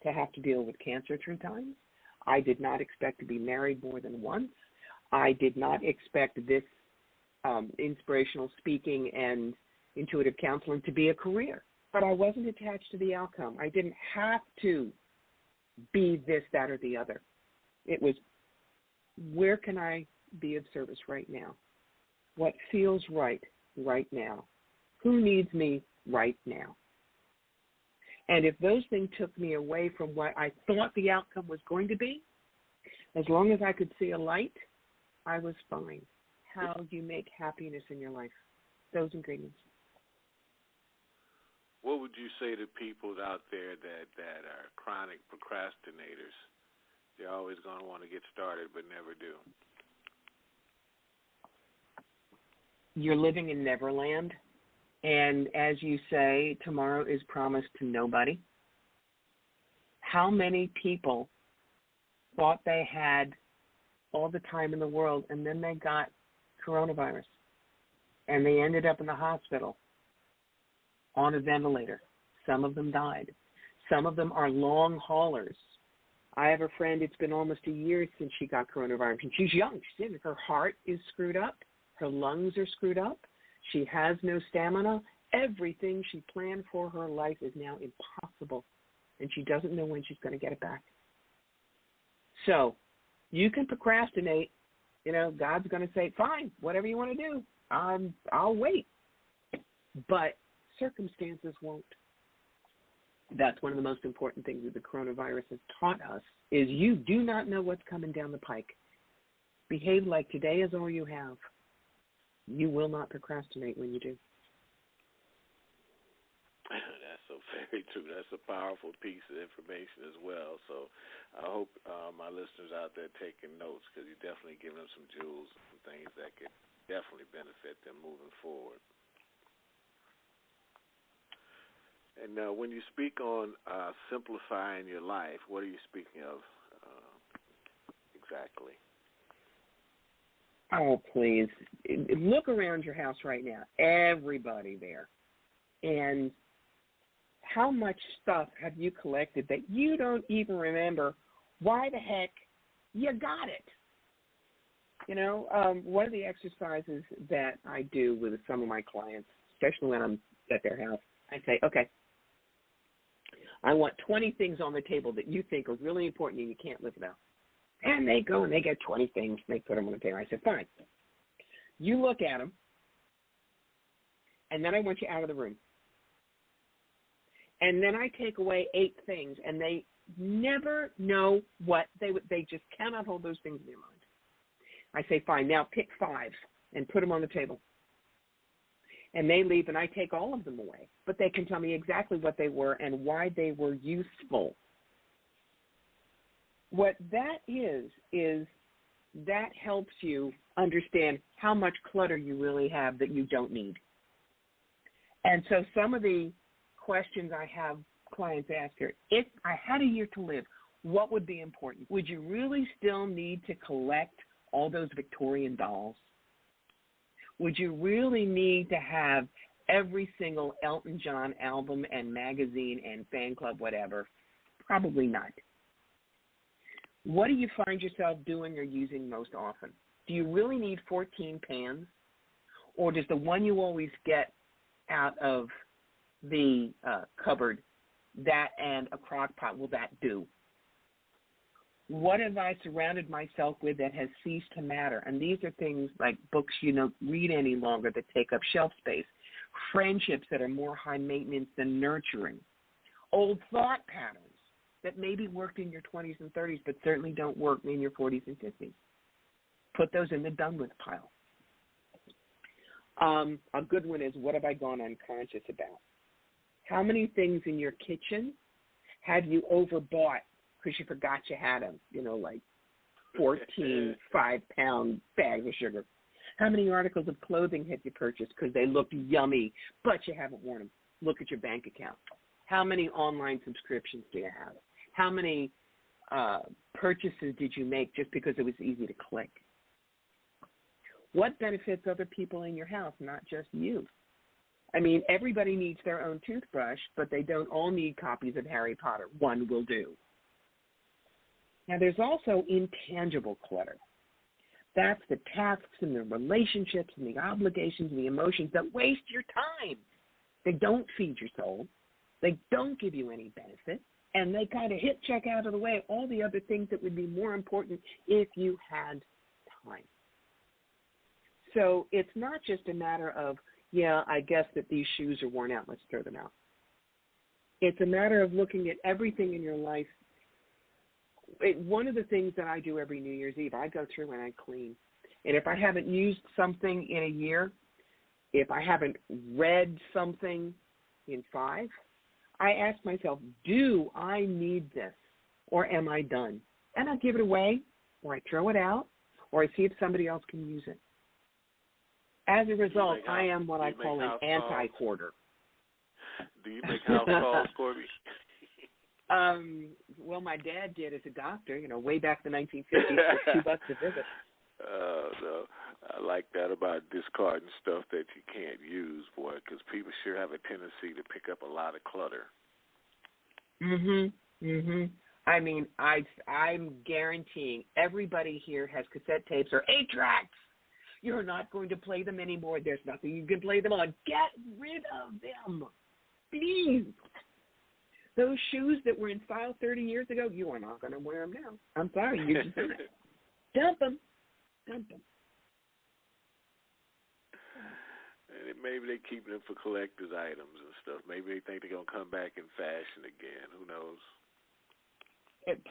to have to deal with cancer 3 times. I did not expect to be married more than once. I did not expect this inspirational speaking and intuitive counseling to be a career. But I wasn't attached to the outcome. I didn't have to be this, that, or the other. It was, where can I be of service right now? What feels right now? Who needs me right now? And if those things took me away from what I thought the outcome was going to be, as long as I could see a light, I was fine. How do you make happiness in your life? Those ingredients. What would you say to people out there that are chronic procrastinators? They're always going to want to get started but never do. You're living in Neverland. And as you say, tomorrow is promised to nobody. How many people thought they had all the time in the world, and then they got coronavirus, and they ended up in the hospital on a ventilator? Some of them died. Some of them are long haulers. I have a friend, it's been almost a year since she got coronavirus, and she's young. Her heart is screwed up. Her lungs are screwed up. She has no stamina. Everything she planned for her life is now impossible, and she doesn't know when she's going to get it back. So you can procrastinate. God's going to say, fine, whatever you want to do, I'll wait. But circumstances won't. That's one of the most important things that the coronavirus has taught us, is you do not know what's coming down the pike. Behave like today is all you have. You will not procrastinate when you do. That's so Very true. That's a powerful piece of information as well. So I hope my listeners out there taking notes, because you're definitely giving them some jewels and things that could definitely benefit them moving forward. And when you speak on simplifying your life, what are you speaking of exactly? Oh, please. Look around your house right now. Everybody there. And how much stuff have you collected that you don't even remember why the heck you got it? You know, one of the exercises that I do with some of my clients, especially when I'm at their house, I say, okay, I want 20 things on the table that you think are really important and you can't live without. And they go and they get 20 things and they put them on the table. I said, fine. You look at them, and then I want you out of the room. And then I take away 8 things, and they never know what they just cannot hold those things in their mind. I say, fine, now pick 5 and put them on the table. And they leave, and I take all of them away. But they can tell me exactly what they were and why they were useful. What that is that helps you understand how much clutter you really have that you don't need. And so some of the questions I have clients ask are, if I had a year to live, what would be important? Would you really still need to collect all those Victorian dolls? Would you really need to have every single Elton John album and magazine and fan club, whatever? Probably not. What do you find yourself doing or using most often? Do you really need 14 pans? Or does the one you always get out of the cupboard, that and a crock pot, will that do? What have I surrounded myself with that has ceased to matter? And these are things like books you don't read any longer that take up shelf space, friendships that are more high maintenance than nurturing, old thought patterns that maybe worked in your 20s and 30s but certainly don't work in your 40s and 50s. Put those in the done with pile. A good one is, what have I gone unconscious about? How many things in your kitchen have you overbought because you forgot you had them, like 14 5-pound bags of sugar? How many articles of clothing have you purchased because they looked yummy, but you haven't worn them? Look at your bank account. How many online subscriptions do you have? How many purchases did you make just because it was easy to click? What benefits other people in your house, not just you? I mean, everybody needs their own toothbrush, but they don't all need copies of Harry Potter. One will do. Now, there's also intangible clutter. That's the tasks and the relationships and the obligations and the emotions that waste your time. They don't feed your soul. They don't give you any benefit. And they kind of hit check out of the way all the other things that would be more important if you had time. So it's not just a matter of, yeah, I guess that these shoes are worn out, let's throw them out. It's a matter of looking at everything in your life. One of the things that I do every New Year's Eve, I go through and I clean. And if I haven't used something in a year, if I haven't read something in 5, I ask myself, do I need this or am I done? And I give it away, or I throw it out, or I see if somebody else can use it. As a result, I am what I call an anti-hoarder. Do you make house calls, Corbie? Well, my dad did as a doctor, way back in the 1950s for $2 a visit. No, I like that about discarding stuff that you can't use, boy, because people sure have a tendency to pick up a lot of clutter. I mean, I'm guaranteeing everybody here has cassette tapes or 8-tracks. You're not going to play them anymore. There's nothing you can play them on. Get rid of them, please. Those shoes that were in style 30 years ago, you are not going to wear them now. I'm sorry, you just dump them. Dump them. And maybe they keep them for collector's items and stuff. Maybe they think they're going to come back in fashion again. Who knows?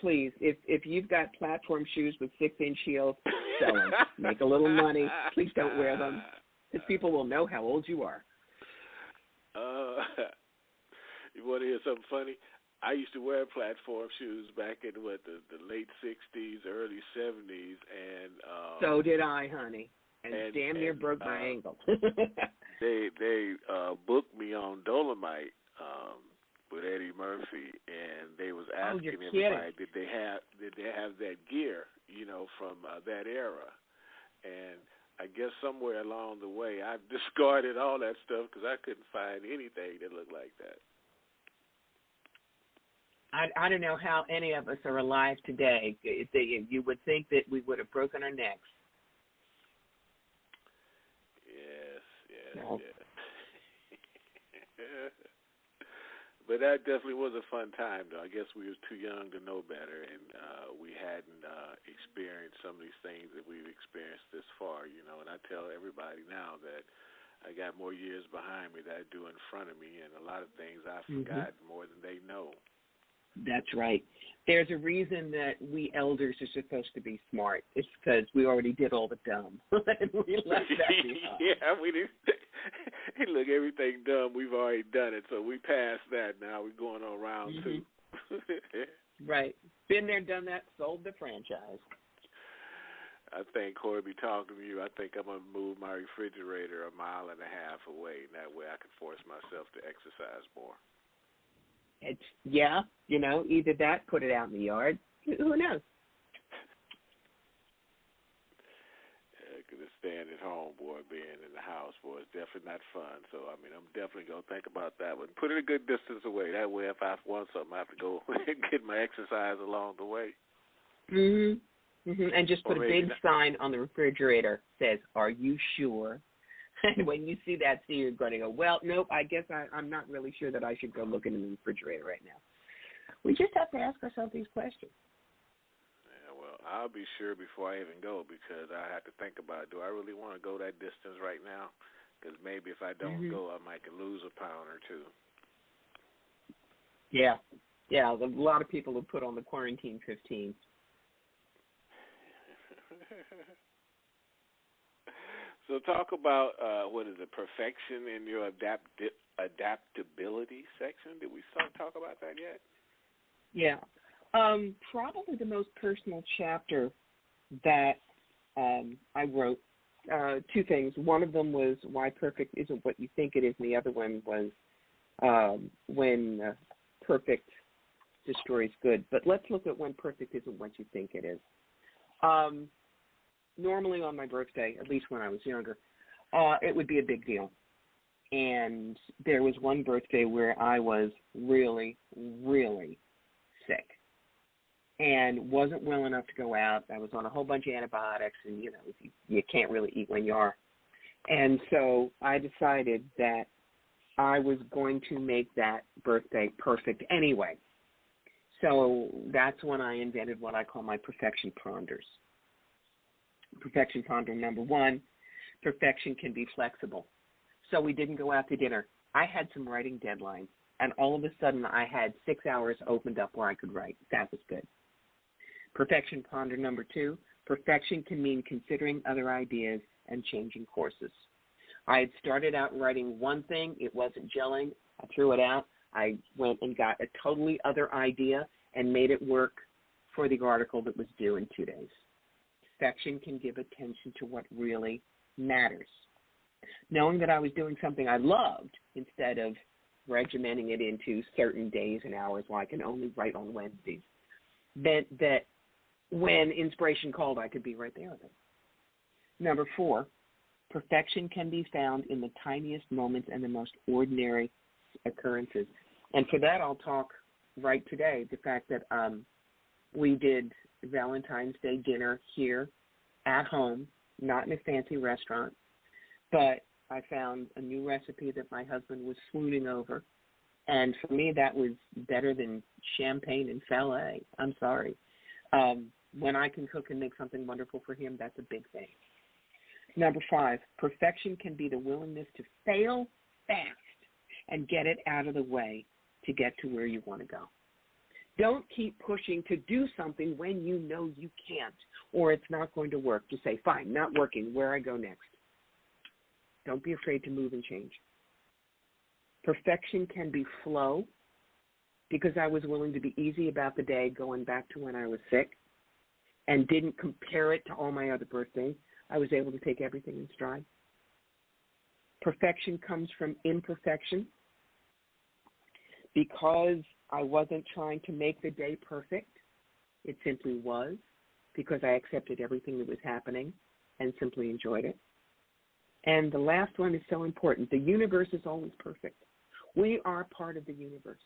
Please, if you've got platform shoes with 6-inch heels, sell them. Make a little money. Please don't wear them, because people will know how old you are. You want to hear something funny? I used to wear platform shoes back in the late 60s, early 70s, and so did I, honey, and damn near broke my ankle. They booked me on Dolomite with Eddie Murphy, and they was asking everybody did they have that gear, from that era, and I guess somewhere along the way I discarded all that stuff because I couldn't find anything that looked like that. I don't know how any of us are alive today. You would think that we would have broken our necks. Yes. No. But that definitely was a fun time, though. I guess we was too young to know better, and we hadn't experienced some of these things that we've experienced this far, And I tell everybody now that I got more years behind me that I do in front of me, and a lot of things I've forgotten more than they know. That's right. There's a reason that we elders are supposed to be smart. It's because we already did all the dumb. And we left that behind. Yeah, we did. Hey, look, everything dumb, we've already done it, so we passed that now. We're going on round two. Right. Been there, done that, sold the franchise. I think, Corbie, talking to you, I think I'm going to move my refrigerator 1.5 miles away, and that way I can force myself to exercise more. It's, either that, put it out in the yard. Who knows? Because it's staying at home, boy, being in the house, boy, it's definitely not fun. So, I'm definitely going to think about that one. Put it a good distance away. That way, if I want something, I have to go and get my exercise along the way. And just put a big sign on the refrigerator that says, "Are you sure?" And when you see that, you're going to go, well, nope, I guess I'm not really sure that I should go look in the refrigerator right now. We just have to ask ourselves these questions. Yeah, well, I'll be sure before I even go because I have to think about, do I really want to go that distance right now? Because maybe if I don't go, I might lose a pound or two. Yeah, a lot of people have put on the quarantine 15. So talk about, perfection in your adaptability section. Did we talk about that yet? Yeah. Probably the most personal chapter that I wrote, two things. One of them was why perfect isn't what you think it is, and the other one was when perfect destroys good. But let's look at when perfect isn't what you think it is. Normally on my birthday, at least when I was younger, it would be a big deal. And there was one birthday where I was really, really sick and wasn't well enough to go out. I was on a whole bunch of antibiotics, and, you can't really eat when you are. And so I decided that I was going to make that birthday perfect anyway. So that's when I invented what I call my perfection ponders. Perfection ponder number 1, perfection can be flexible. So we didn't go out to dinner. I had some writing deadlines, and all of a sudden I had 6 hours opened up where I could write. That was good. Perfection ponder number 2, perfection can mean considering other ideas and changing courses. I had started out writing one thing. It wasn't gelling. I threw it out. I went and got a totally other idea and made it work for the article that was due in 2 days. Perfection can give attention to what really matters. Knowing that I was doing something I loved instead of regimenting it into certain days and hours, well, I can only write on Wednesdays, meant that when inspiration called, I could be right there with it. Number 4, perfection can be found in the tiniest moments and the most ordinary occurrences. And for that, I'll talk right today, the fact that we did Valentine's Day dinner here at home, not in a fancy restaurant, but I found a new recipe that my husband was swooning over, and for me that was better than champagne and Falais. I'm sorry. When I can cook and make something wonderful for him, that's a big thing. Number 5, perfection can be the willingness to fail fast and get it out of the way to get to where you want to go. Don't keep pushing to do something when you know you can't or it's not going to work. Just say, fine, not working, where I go next. Don't be afraid to move and change. Perfection can be flow because I was willing to be easy about the day going back to when I was sick and didn't compare it to all my other birthdays. I was able to take everything in stride. Perfection comes from imperfection. Because I wasn't trying to make the day perfect, it simply was, because I accepted everything that was happening and simply enjoyed it. And the last one is so important. The universe is always perfect. We are part of the universe.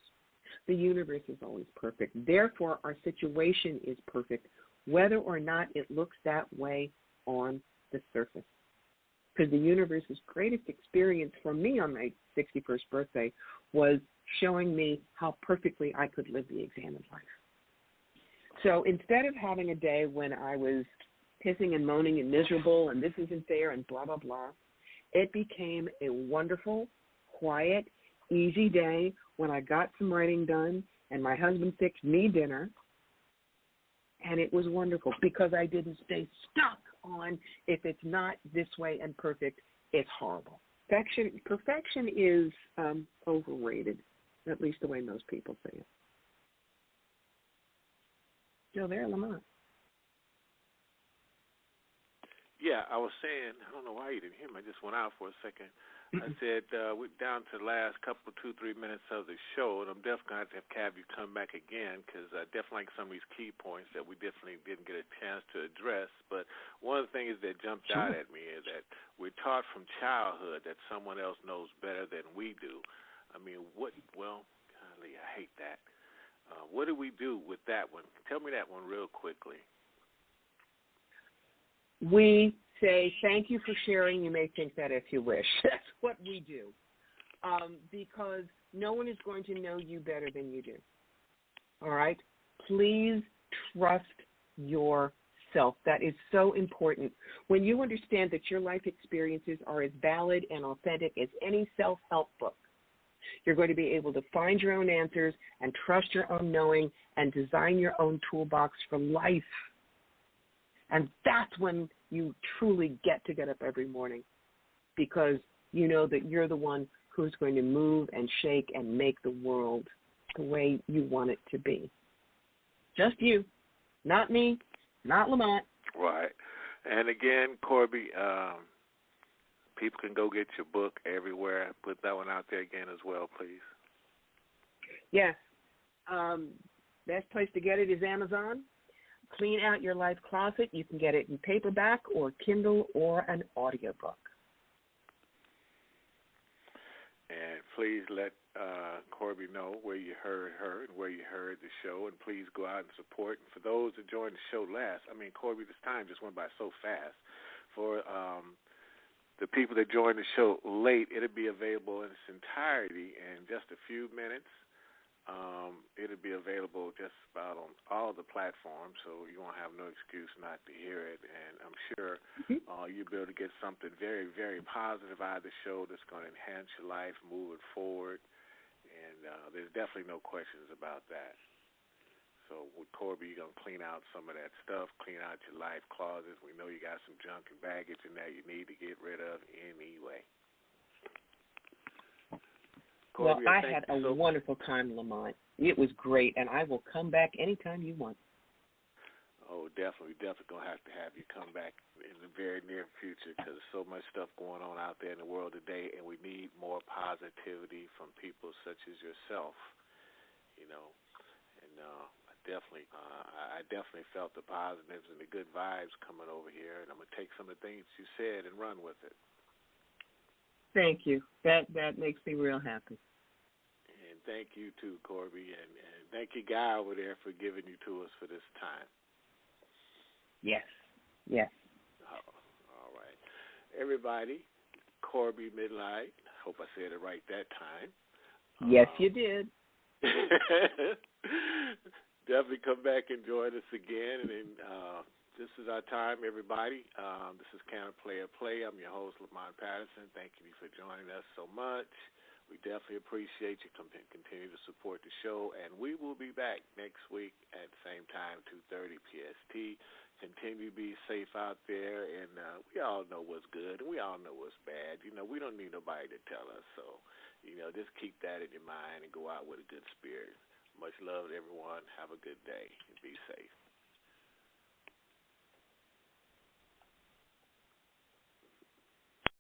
The universe is always perfect. Therefore, our situation is perfect, whether or not it looks that way on the surface. Because the universe's greatest experience for me on my 61st birthday was showing me how perfectly I could live the examined life. So instead of having a day when I was pissing and moaning and miserable and this isn't fair and blah, blah, blah, it became a wonderful, quiet, easy day when I got some writing done and my husband fixed me dinner. And it was wonderful because I didn't stay stuck on if it's not this way and perfect, it's horrible. Perfection is overrated, at least the way most people say it. Still there, Lamont? Yeah, I was saying, I don't know why you didn't hear me. I just went out for a second. I said we're down to the last couple, 2-3 minutes of the show, and I'm definitely going to have you come back again because I definitely like some of these key points that we definitely didn't get a chance to address. But one of the things that jumped out at me is that we're taught from childhood that someone else knows better than we do. I mean, golly, I hate that. What do we do with that one? Tell me that one real quickly. We say, thank you for sharing. You may think that if you wish. That's what we do. Because no one is going to know you better than you do. All right? Please trust yourself. That is so important. When you understand that your life experiences are as valid and authentic as any self-help book, you're going to be able to find your own answers and trust your own knowing and design your own toolbox for life. And that's when you truly get up every morning because you know that you're the one who's going to move and shake and make the world the way you want it to be. Just you, not me, not Lamont. Right. And again, Corbie, people can go get your book everywhere. Put that one out there again as well, please. Yes. Best place to get it is Amazon. Clean Out Your Life Closet. You can get it in paperback or Kindle or an audiobook. And please let Corbie know where you heard her and where you heard the show, and please go out and support. And for those that joined the show last, I mean, Corbie, this time just went by so fast. For the people that joined the show late, it'll be available in its entirety in just a few minutes. It'll be available just about on all the platforms, so you won't have no excuse not to hear it. And I'm sure you'll be able to get something very, very positive out of the show that's going to enhance your life, move it forward. And there's definitely no questions about that. So with Corbie, you're going to clean out some of that stuff, clean out your life closets. We know you got some junk and baggage in there you need to get rid of anyway. Corbie, well, I had a wonderful time, Lamont. It was great, and I will come back anytime you want. Oh, definitely. We're definitely going to have you come back in the very near future because there's so much stuff going on out there in the world today, and we need more positivity from people such as yourself, you know. And I definitely felt the positives and the good vibes coming over here, and I'm going to take some of the things you said and run with it. Thank you. That makes me real happy. And thank you, too, Corbie. And thank you, Guy, over there, for giving you to us for this time. Yes. All right. Everybody, Corbie Mitleid. Hope I said it right that time. Yes, you did. Definitely come back and join us again. And then, this is our time, everybody. This is Counter Player Play. I'm your host, Lamont Patterson. Thank you for joining us so much. We definitely appreciate you. Continue to support the show. And we will be back next week at the same time, 2:30 PST. Continue to be safe out there. And we all know what's good, and we all know what's bad. You know, we don't need nobody to tell us. So, you know, just keep that in your mind and go out with a good spirit. Much love to everyone. Have a good day and be safe.